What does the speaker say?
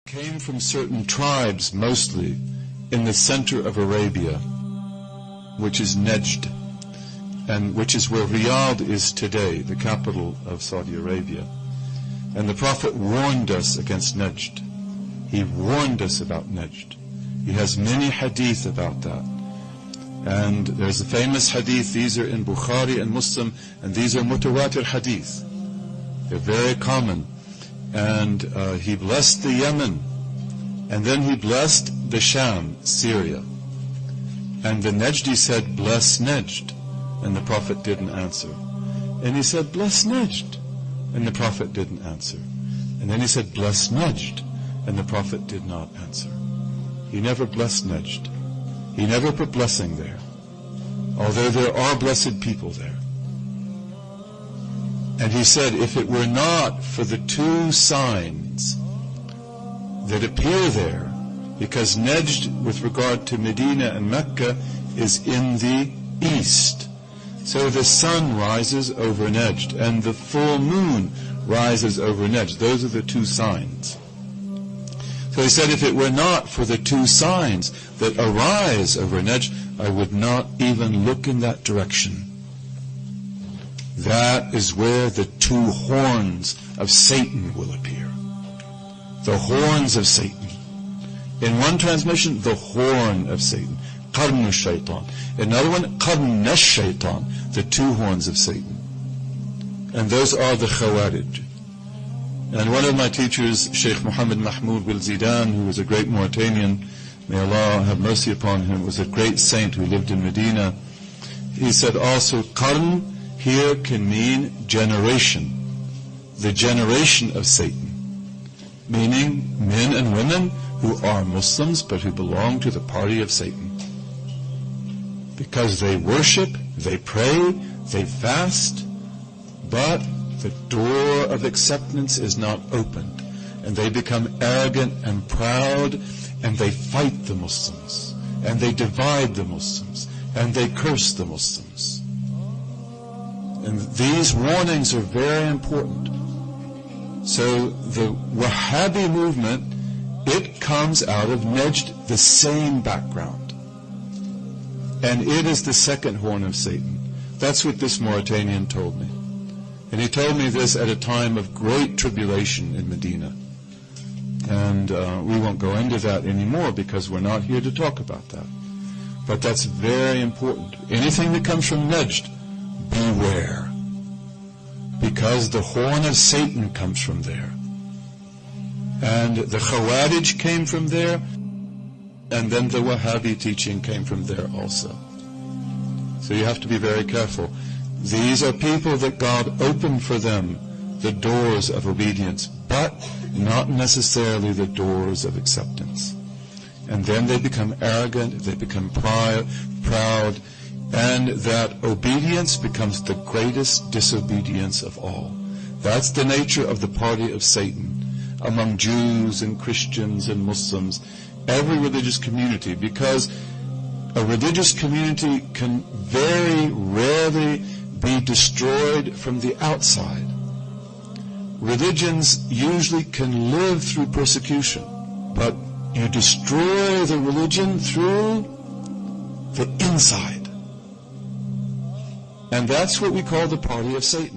came from certain tribes, mostly in the center of Arabia, which is Najd, and which is where Riyadh is today, the capital of Saudi Arabia. And the Prophet warned us against Najd. He warned us about Najd. He has many hadith about that. And there's a famous hadith, these are in Bukhari and Muslim, and these are mutawatir hadith. They're very common. And he blessed the Yemen, and then he blessed the Sham, Syria. And the Najdi said, bless Najd, and the Prophet didn't answer. And he said, bless Najd, and the Prophet didn't answer. And then he said, bless Najd, and the Prophet did not answer. He never blessed Najd. He never put blessing there, although there are blessed people there. And he said, if it were not for the two signs that appear there, because Najd, with regard to Medina and Mecca, is in the east. So the sun rises over Najd, and the full moon rises over Najd. Those are the two signs. So he said, if it were not for the two signs that arise over Najd, I would not even look in that direction. That is where the two horns of Satan will appear. The horns of Satan. In one transmission, the horn of Satan. Qarn shaitan. In another one, Qarn shaitan. The two horns of Satan. And those are the Khawarij. And one of my teachers, Sheikh Muhammad Mahmoud Bil Zidan, who was a great Mauritanian, may Allah have mercy upon him, was a great saint who lived in Medina. He said also, Qarn here can mean generation, the generation of Satan, meaning men and women who are Muslims but who belong to the party of Satan. Because they worship, they pray, they fast, but the door of acceptance is not opened, and they become arrogant and proud, and they fight the Muslims, and they divide the Muslims, and they curse the Muslims. And these warnings are very important. So the Wahhabi movement, it comes out of Najd, the same background. And it is the second horn of Satan. That's what this Mauritanian told me. And he told me this at a time of great tribulation in Medina. And we won't go into that anymore because we're not here to talk about that. But that's very important. Anything that comes from Najd, beware. Because the horn of Satan comes from there. And the Khawarij came from there, and then the Wahhabi teaching came from there also. So you have to be very careful. These are people that God opened for them the doors of obedience, but not necessarily the doors of acceptance. And then they become arrogant, they become proud, and that obedience becomes the greatest disobedience of all. That's the nature of the party of Satan among Jews and Christians and Muslims, every religious community, because a religious community can very rarely be destroyed from the outside. Religions usually can live through persecution, but you destroy the religion through the inside. And that's what we call the party of Satan.